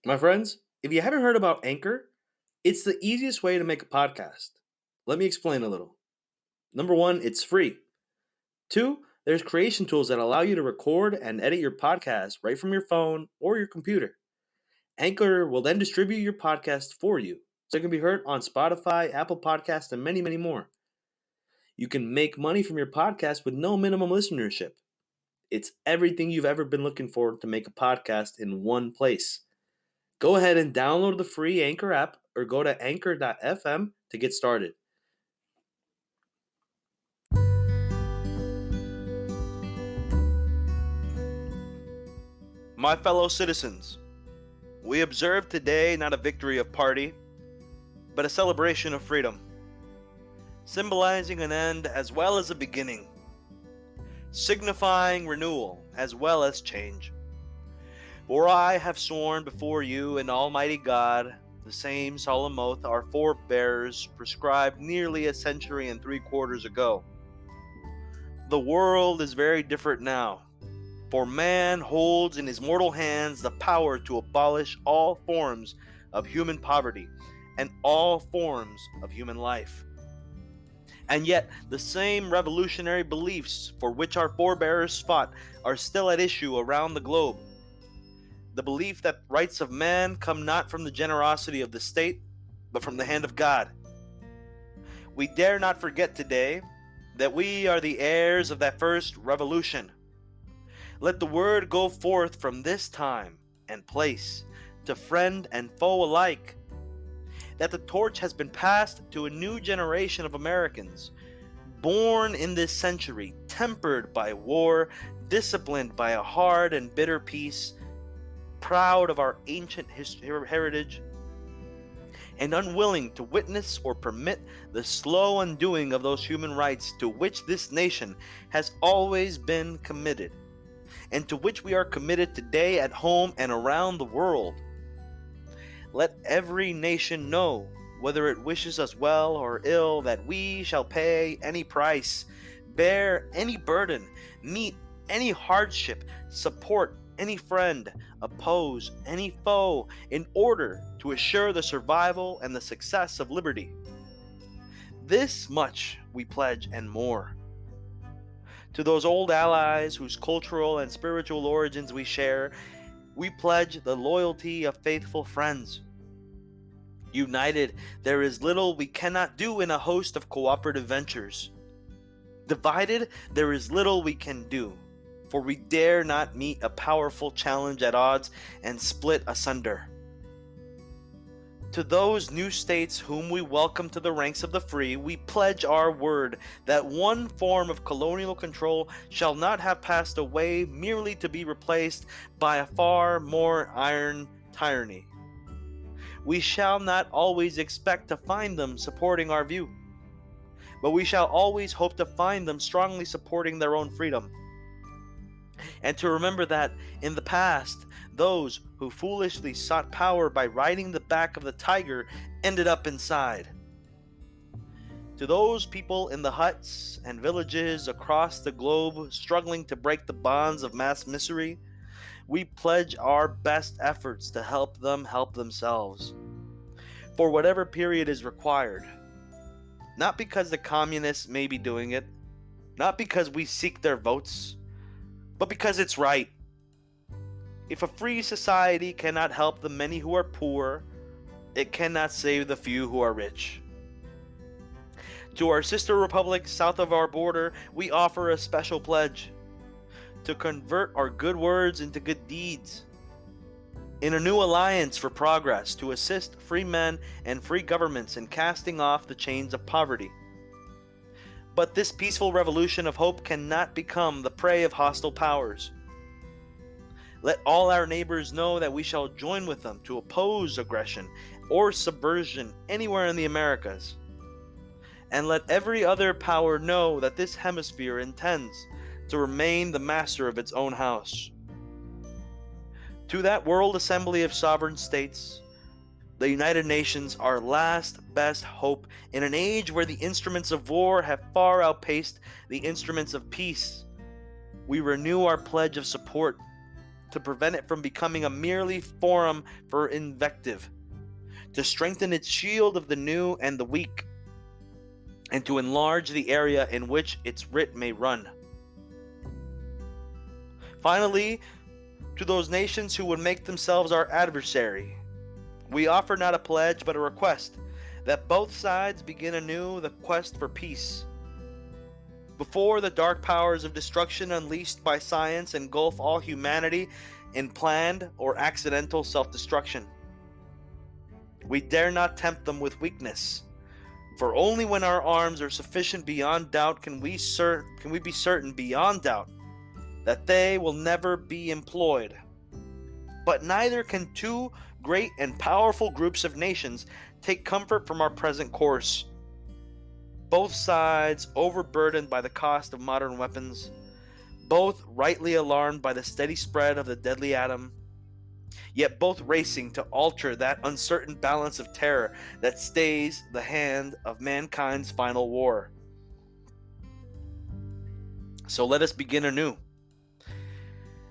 My friends, if you haven't heard about Anchor, it's the easiest way to make a podcast. Let me explain a little. Number one, it's free. Two, there's creation tools that allow you to record and edit your podcast right from your phone or your computer. Anchor will then distribute your podcast for you, so it can be heard on Spotify, Apple Podcasts, and many, many more. You can make money from your podcast with no minimum listenership. It's everything you've ever been looking for to make a podcast in one place. Go ahead and download the free Anchor app or go to anchor.fm to get started. My fellow citizens, we observe today not a victory of party, but a celebration of freedom, symbolizing an end as well as a beginning, signifying renewal as well as change. For I have sworn before you and Almighty God the same solemn oath our forebears prescribed nearly a century and 3/4 ago. The world is very different now, for man holds in his mortal hands the power to abolish all forms of human poverty and all forms of human life. And yet, the same revolutionary beliefs for which our forebears fought are still at issue around the globe. The belief that rights of man come not from the generosity of the state, but from the hand of God. We dare not forget today that we are the heirs of that first revolution. Let the word go forth from this time and place to friend and foe alike, that the torch has been passed to a new generation of Americans, born in this century, tempered by war, disciplined by a hard and bitter peace, proud of our ancient heritage, and unwilling to witness or permit the slow undoing of those human rights to which this nation has always been committed, and to which we are committed today at home and around the world. Let every nation know, whether it wishes us well or ill, that we shall pay any price, bear any burden, meet any hardship, support any friend, oppose any foe, in order to assure the survival and the success of liberty. This much we pledge and more. To those old allies whose cultural and spiritual origins we share, we pledge the loyalty of faithful friends. United, there is little we cannot do in a host of cooperative ventures. Divided, there is little we can do, for we dare not meet a powerful challenge at odds and split asunder. To those new states whom we welcome to the ranks of the free, we pledge our word that one form of colonial control shall not have passed away merely to be replaced by a far more iron tyranny. We shall not always expect to find them supporting our view, but we shall always hope to find them strongly supporting their own freedom. And to remember that, in the past, those who foolishly sought power by riding the back of the tiger ended up inside. To those people in the huts and villages across the globe struggling to break the bonds of mass misery, we pledge our best efforts to help them help themselves, for whatever period is required. Not because the communists may be doing it, not because we seek their votes, but because it's right. If a free society cannot help the many who are poor, it cannot save the few who are rich. To our sister republics south of our border, we offer a special pledge to convert our good words into good deeds, in a new alliance for progress to assist free men and free governments in casting off the chains of poverty. But this peaceful revolution of hope cannot become the prey of hostile powers. Let all our neighbors know that we shall join with them to oppose aggression or subversion anywhere in the Americas. And let every other power know that this hemisphere intends to remain the master of its own house. To that World Assembly of Sovereign States, the United Nations, our last best hope in an age where the instruments of war have far outpaced the instruments of peace, we renew our pledge of support to prevent it from becoming a merely forum for invective, to strengthen its shield of the new and the weak, and to enlarge the area in which its writ may run. Finally, to those nations who would make themselves our adversary, we offer not a pledge but a request, that both sides begin anew the quest for peace. Before the dark powers of destruction unleashed by science engulf all humanity in planned or accidental self-destruction, we dare not tempt them with weakness, for only when our arms are sufficient beyond doubt can we be certain beyond doubt that they will never be employed. But neither can two great and powerful groups of nations take comfort from our present course. Both sides overburdened by the cost of modern weapons, both rightly alarmed by the steady spread of the deadly atom, yet both racing to alter that uncertain balance of terror that stays the hand of mankind's final war. So let us begin anew,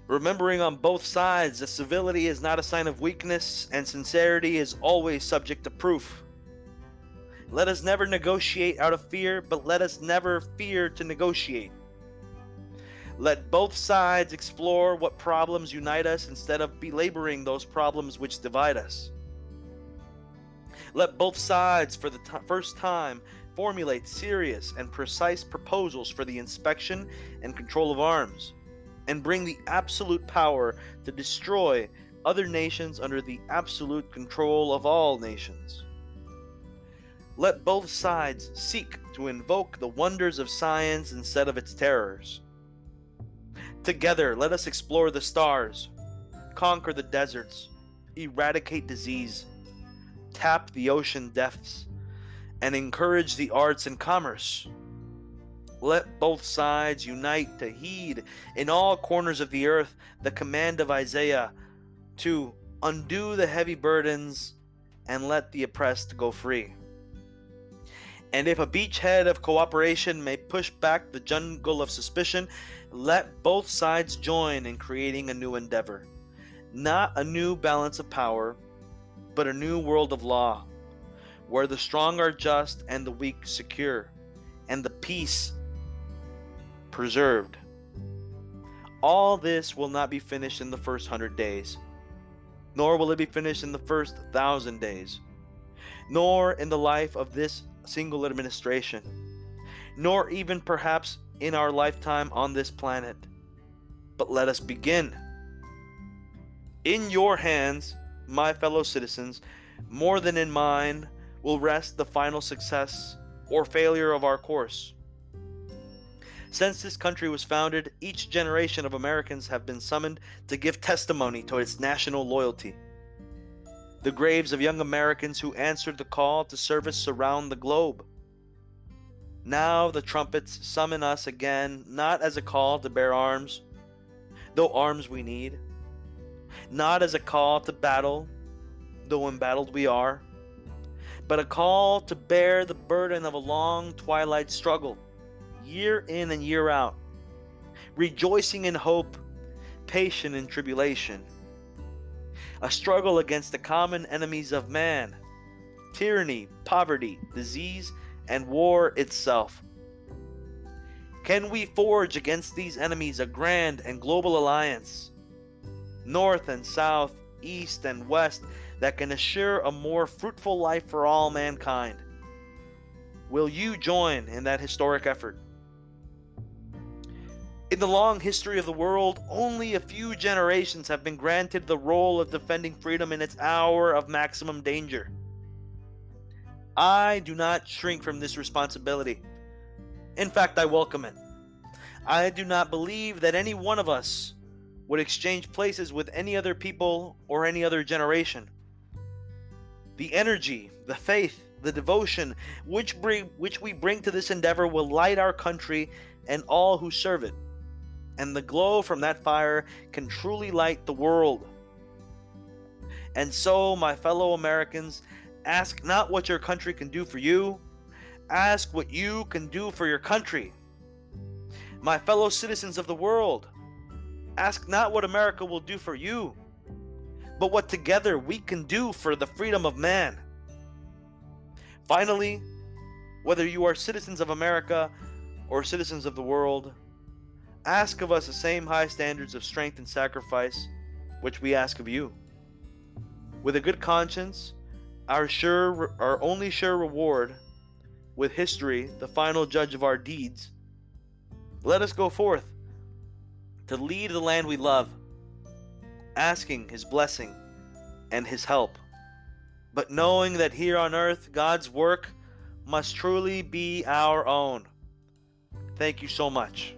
remembering on both sides that civility is not a sign of weakness and sincerity is always subject to proof. Let us never negotiate out of fear, but let us never fear to negotiate. Let both sides explore what problems unite us instead of belaboring those problems which divide us. Let both sides for the first time formulate serious and precise proposals for the inspection and control of arms, and bring the absolute power to destroy other nations under the absolute control of all nations. Let both sides seek to invoke the wonders of science instead of its terrors. Together, let us explore the stars, conquer the deserts, eradicate disease, tap the ocean depths, and encourage the arts and commerce. Let both sides unite to heed in all corners of the earth the command of Isaiah to undo the heavy burdens and let the oppressed go free. And if a beachhead of cooperation may push back the jungle of suspicion, let both sides join in creating a new endeavor. Not a new balance of power, but a new world of law, where the strong are just and the weak secure, and the peace preserved. All this will not be finished in the first 100 days, nor will it be finished in the first 1,000 days, nor in the life of this single administration, nor even perhaps in our lifetime on this planet. But let us begin. In your hands, my fellow citizens, more than in mine, will rest the final success or failure of our course. Since this country was founded, each generation of Americans have been summoned to give testimony to its national loyalty. The graves of young Americans who answered the call to service surround the globe. Now the trumpets summon us again, not as a call to bear arms, though arms we need, not as a call to battle, though embattled we are, but a call to bear the burden of a long twilight struggle, year in and year out, rejoicing in hope, patient in tribulation. A struggle against the common enemies of man, tyranny, poverty, disease, and war itself. Can we forge against these enemies a grand and global alliance, north and south, east and west, that can assure a more fruitful life for all mankind? Will you join in that historic effort? In the long history of the world, only a few generations have been granted the role of defending freedom in its hour of maximum danger. I do not shrink from this responsibility. In fact, I welcome it. I do not believe that any one of us would exchange places with any other people or any other generation. The energy, the faith, the devotion which we bring to this endeavor will light our country and all who serve it. And the glow from that fire can truly light the world. And so, my fellow Americans, ask not what your country can do for you, ask what you can do for your country. My fellow citizens of the world, Ask not what America will do for you, but what together we can do for the freedom of man. Finally, whether you are citizens of America or citizens of the world, ask of us the same high standards of strength and sacrifice which we ask of you. With a good conscience, our only sure reward, with history the final judge of our deeds, let us go forth to lead the land we love, asking His blessing and His help, but knowing that here on earth God's work must truly be our own. Thank you so much.